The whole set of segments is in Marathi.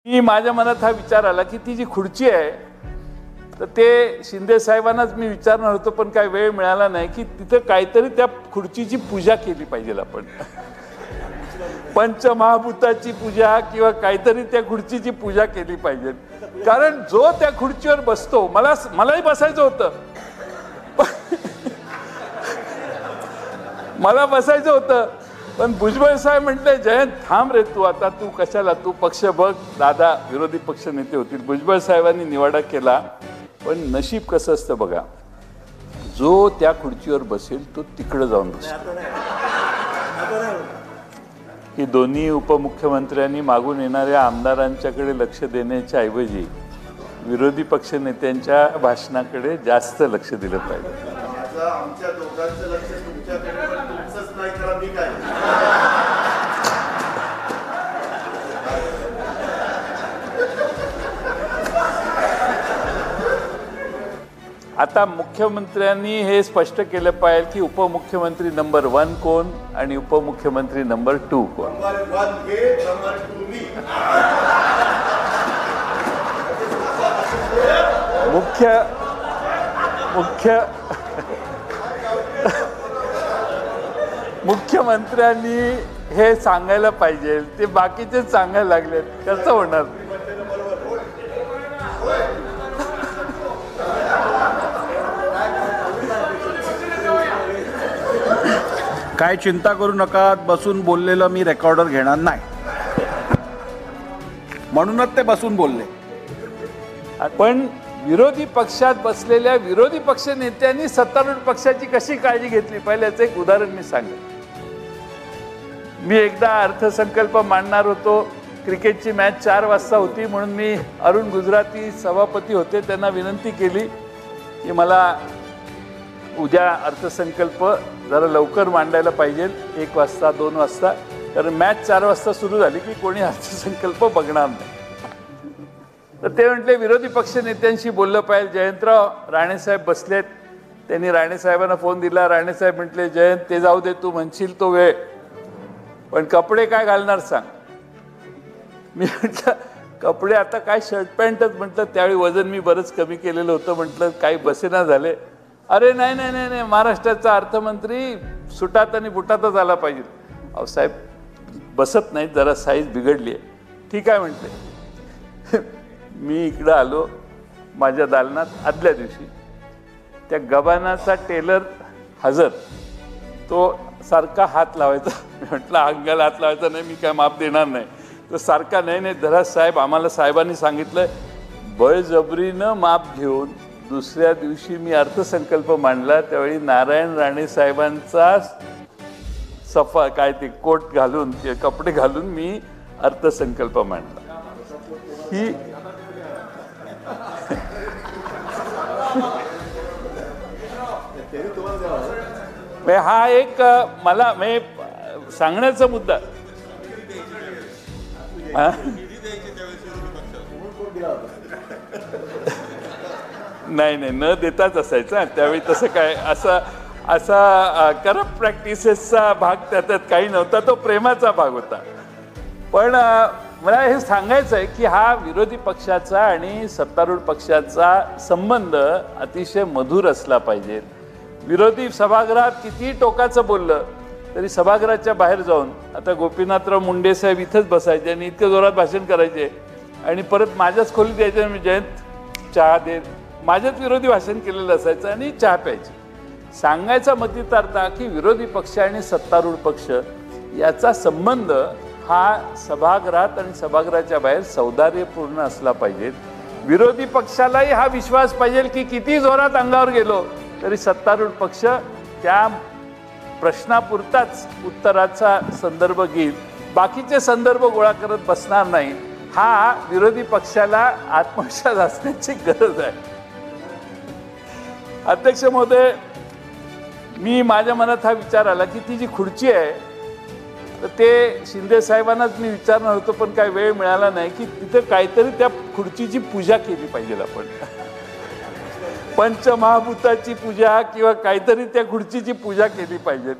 मी माझ्या मनात हा विचार आला की ती जी खुर्ची आहे तर ते शिंदे साहेबांनाच मी विचारणार होतो, पण काही वेळ मिळाला नाही की तिथे काहीतरी त्या खुर्चीची पूजा केली पाहिजे आपण. पंचमहाभूताची पूजा किंवा काहीतरी त्या खुर्चीची पूजा केली पाहिजे. कारण जो त्या खुर्चीवर बसतो, मलाही बसायचं होतं, मला बसायचं होतं, पण भुजबळ साहेब म्हटले जयंत थांब रे तू, आता तू कशाला, तू पक्ष बघ. दादा विरोधी पक्ष नेते होतील. भुजबळ साहेबांनी निवाडा केला. पण नशीब कसं असतं बघा, जो त्या खुर्चीवर बसेल तो तिकडे जाऊन बसतो. की दोन्ही उपमुख्यमंत्र्यांनी मागून येणाऱ्या आमदारांच्याकडे लक्ष देण्याच्या ऐवजी विरोधी पक्ष नेत्यांच्या भाषणाकडे जास्त लक्ष दिलं पाहिजे. आमच्या दोघांचं लक्ष तुमच्याकडे, पण तुमचंच नाही करा मी काय. आता मुख्यमंत्र्यांनी हे स्पष्ट केलं पाहिजे की उपमुख्यमंत्री नंबर 1 कोण आणि उपमुख्यमंत्री नंबर 2 कोण. नंबर 1 हे, नंबर 2 मी. मुख्यमंत्र्यांनी हे सांगायला पाहिजे. ते बाकीचे सांगायला लागलेत, कसं होणार. काय चिंता करू नका, बसून बोललेलं मी रेकॉर्डर घेणार नाही, म्हणूनच ते बसून बोलले. पण विरोधी पक्षात बसलेल्या विरोधी पक्ष नेत्यांनी सत्तारूढ पक्षाची कशी काळजी घेतली पाहिजे याचं एक उदाहरण मी सांगेन. मी एकदा अर्थसंकल्प मांडणार होतो. क्रिकेटची मॅच 4 वाजता होती, म्हणून मी अरुण गुजराती सभापती होते, त्यांना विनंती केली की मला उद्या अर्थसंकल्प जरा लवकर मांडायला पाहिजे, 1 वाजता 2 वाजता, कारण मॅच 4 वाजता सुरू झाली की कोणी अर्थसंकल्प बघणार नाही. तर ते म्हटले विरोधी पक्ष नेत्यांशी बोललं पाहिजे. जयंतराव राणेसाहेब बसलेत, त्यांनी राणेसाहेबांना फोन दिला. राणेसाहेब म्हटले जयंत ते जाऊ दे, तू म्हणशील तो वेळ, पण कपडे काय घालणार सांग. मी म्हटलं कपडे आता काय शर्ट पॅन्टच. म्हटलं त्यावेळी वजन मी बरंच कमी केलेलं होतं, म्हटलं काही बसेना झाले. अरे नाही नाही नाही नाही, महाराष्ट्राचा अर्थमंत्री सुटात आणि बुटातच आला पाहिजे. अहो साहेब बसत नाहीत, जरा साईज बिघडली आहे. ठीक आहे म्हटले. मी इकडं आलो माझ्या दालनात. आदल्या दिवशी त्या गबानाचा टेलर हजर, तो सारखा हात लावायचा. म्हटलं अंगाला हात लावायचा नाही, मी काय माप देणार नाही. तो सारखा नाही नाही धरा साहेब, आम्हाला साहेबांनी सांगितलं. बळजबरीनं माप घेऊन दुसऱ्या दिवशी मी अर्थसंकल्प मांडला. त्यावेळी नारायण राणे साहेबांचा सफा काय ते कोट घालून, कपडे घालून मी अर्थसंकल्प मांडला. ही हा एक मला सांगण्याचा मुद्दा. नाही नाही, न देताच असायचं त्यावेळी. तसं काय असा करप्ट प्रॅक्टिसेसचा भाग त्यात काही नव्हता, तो प्रेमाचा भाग होता. पण मला हे सांगायचं आहे की हा विरोधी पक्षाचा आणि सत्तारूढ पक्षाचा संबंध अतिशय मधुर असला पाहिजे. विरोधी सभागृहात किती टोकाचं बोललं तरी सभागृहाच्या बाहेर जाऊन, आता गोपीनाथराव मुंडे साहेब इथंच बसायचे आणि इतकं जोरात भाषण करायचे आणि परत माझ्याच खोलीत यायचे. मी जयंत चहा दे, माझ्याच विरोधी भाषण केलेलं असायचं आणि चहा प्यायचे. सांगायचा मतितार्थ की विरोधी पक्ष आणि सत्तारूढ पक्ष याचा संबंध हा सभागृहात आणि सभागृहाच्या बाहेर सौहार्दपूर्ण असला पाहिजे. विरोधी पक्षालाही हा विश्वास पाहिजे की किती जोरात अंगावर गेलो तरी सत्तारूढ पक्ष त्या प्रश्नापुरताच उत्तराचा संदर्भ घेईल, बाकीचे संदर्भ गोळा करत बसणार नाही. हा विरोधी पक्षाला आत्मविश्वास असण्याची गरज आहे. अध्यक्ष महोदय, मी माझ्या मनात हा विचार आला की ती जी खुर्ची आहे तर ते शिंदे साहेबांनाच मी विचारणार होतो, पण काही वेळ मिळाला नाही की तिथे काहीतरी त्या खुर्चीची पूजा केली पाहिजे आपण. पंचमहाभूताची पूजा किंवा काहीतरी त्या खुर्चीची पूजा केली पाहिजे.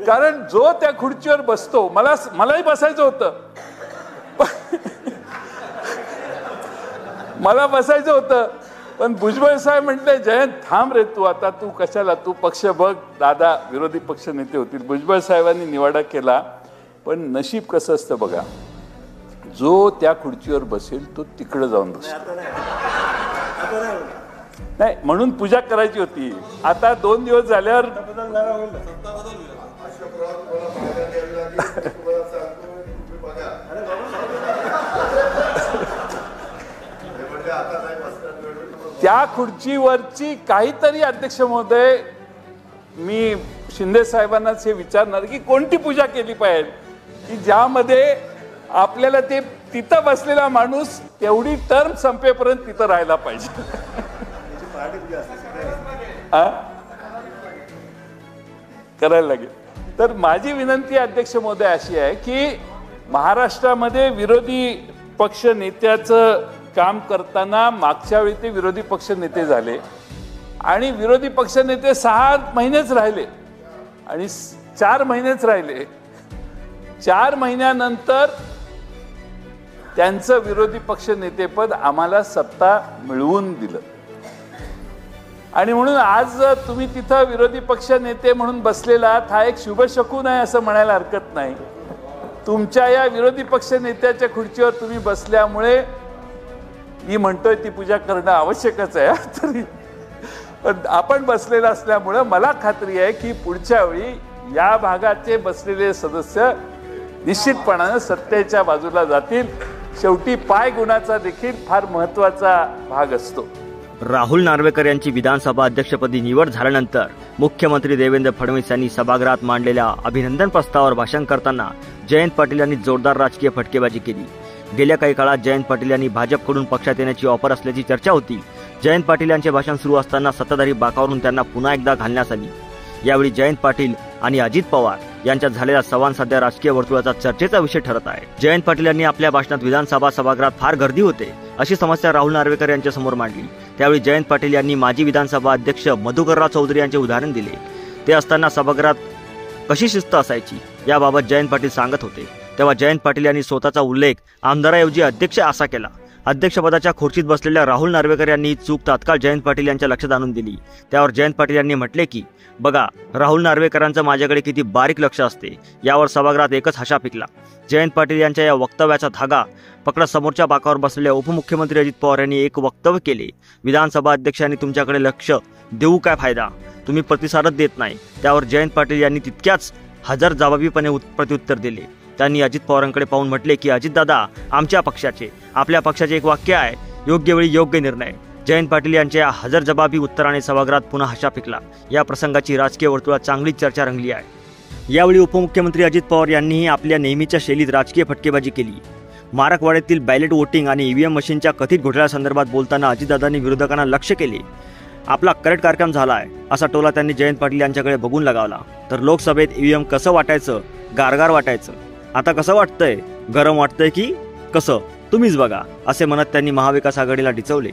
कारण जो त्या खुर्चीवर बसतो, मलाही बसायचं होतं, मला बसायचं होतं, पण भुजबळ साहेब म्हटले जयंत थांब रे तू, आता तू कशाला, तू पक्ष बघ. दादा विरोधी पक्ष नेते होतील. भुजबळ साहेबांनी निवाडा केला. पण नशीब कसं असतं बघा, जो त्या खुर्चीवर बसेल तो तिकडे जाऊन बसतो. नाही म्हणून पूजा करायची होती. आता 2 दिवस झाल्यावर त्या खुर्चीवरची काहीतरी अध्यक्ष महोदय, मी शिंदे साहेबांनाच हे विचारणार की कोणती पूजा केली पाहिजे की ज्यामध्ये आपल्याला ते तिथं बसलेला माणूस तेवढी टर्म संपेपर्यंत तिथं राहायला पाहिजे. करायला लागेल. तर माझी विनंती अध्यक्ष महोदय अशी आहे की महाराष्ट्रामध्ये विरोधी पक्ष नेत्याचं काम करताना मागच्या वेळी ते विरोधी पक्ष नेते झाले आणि विरोधी पक्ष नेते 6 महिनेच राहिले आणि 4 महिनेच राहिले. 4 महिन्यानंतर त्यांचं विरोधी पक्ष नेतेपद आम्हाला सत्ता मिळवून दिलं आणि म्हणून आज तुम्ही तिथं विरोधी पक्ष नेते म्हणून बसलेला हा एक शुभशकून आहे असं म्हणायला हरकत नाही. तुमच्या या विरोधी पक्ष नेत्याच्या खुर्चीवर तुम्ही बसल्यामुळे मी म्हणतोय ती पूजा करणं आवश्यकच आहे. तरी पण आपण बसलेला असल्यामुळं मला खात्री आहे की पुढच्या वेळी या भागाचे बसलेले सदस्य निश्चितपणाने सत्तेच्या बाजूला जातील. शेवटी पाय गुणाचा देखील फार महत्त्वाचा भाग असतो. राहुल नार्वेकर यांची विधानसभा अध्यक्षपदी निवड झाल्यानंतर मुख्यमंत्री देवेंद्र फडणवीस यांनी सभागृहात मांडलेल्या अभिनंदन प्रस्तावावर भाषण करताना जयंत पाटील यांनी जोरदार राजकीय फटकेबाजी केली. गेल्या काही काळात जयंत पाटील यांनी भाजपकडून पक्षात येण्याची ऑफर असल्याची चर्चा होती. जयंत पाटील यांचे भाषण सुरू असताना सत्ताधारी बाकावरून त्यांना पुन्हा एकदा घालण्यात आली. यावेळी जयंत पाटील आणि अजित पवार यांच्यात झालेला संवाद सध्या राजकीय वर्तुळाचा चर्चेचा विषय ठरत आहे. जयंत पाटील यांनी आपल्या भाषणात विधानसभा सभागृहात फार गर्दी होते अशी समस्या राहुल नार्वेकर यांच्या समोर मांडली. त्यावेळी जयंत पाटील यांनी माजी विधानसभा अध्यक्ष मधुकरराव चौधरी यांचे उदाहरण दिले. ते असताना सभागृहात कशी शिस्त असायची याबाबत जयंत पाटील सांगत होते. तेव्हा जयंत पाटील यांनी स्वतःचा उल्लेख आमदाराऐवजी अध्यक्ष असा केला. अध्यक्षपदाच्या खुर्चीत बसलेल्या राहुल नार्वेकर यांनी ही चूक तात्काळ जयंत पाटील यांच्या लक्षात आणून दिली. त्यावर जयंत पाटील यांनी म्हटले की बघा राहुल नार्वेकरांचं माझ्याकडे किती बारीक लक्ष असते. यावर सभागृहात एकच हशा पिकला. जयंत पाटील यांच्या या वक्तव्याचा धागा पकडत समोरच्या बाकावर बसलेल्या उपमुख्यमंत्री अजित पवार यांनी एक वक्तव्य केले. विधानसभा अध्यक्षांनी तुमच्याकडे लक्ष देऊ काय फायदा, तुम्ही प्रतिसादच देत नाही. त्यावर जयंत पाटील यांनी तितक्याच हजर जबाबीपणे प्रत्युत्तर दिले. त्यांनी अजित पवारांकडे पाहून म्हटले की अजितदादा आपल्या पक्षाचे एक वाक्य आहे, योग्य वेळी योग्य निर्णय. जयंत पाटील यांच्या या हजरजबाबी उत्तराने सभागृहात पुन्हा हशा पिकला. या प्रसंगाची राजकीय वर्तुळात चांगलीच चर्चा रंगली आहे. यावेळी उपमुख्यमंत्री अजित पवार यांनीही आपल्या नेहमीच्या शैलीत राजकीय फटकेबाजी केली. मारकवाड्यातील बॅलेट वोटिंग आणि ईव्हीएम मशीनच्या कथित घोटाळ्यासंदर्भात बोलताना अजितदादांनी विरोधकांना लक्ष्य केले. आपला करेक्ट कार्यक्रम झाला आहे असा टोला त्यांनी जयंत पाटील यांच्याकडे बघून लगावला. तर लोकसभेत ईव्हीएम कसं वाटायचं, गारगार वाटायचं, आता कसं वाटतंय, गरम वाटतंय की कसं, तुम्हीच बघा असे म्हणत त्यांनी महाविकास आघाडीला डिचवले.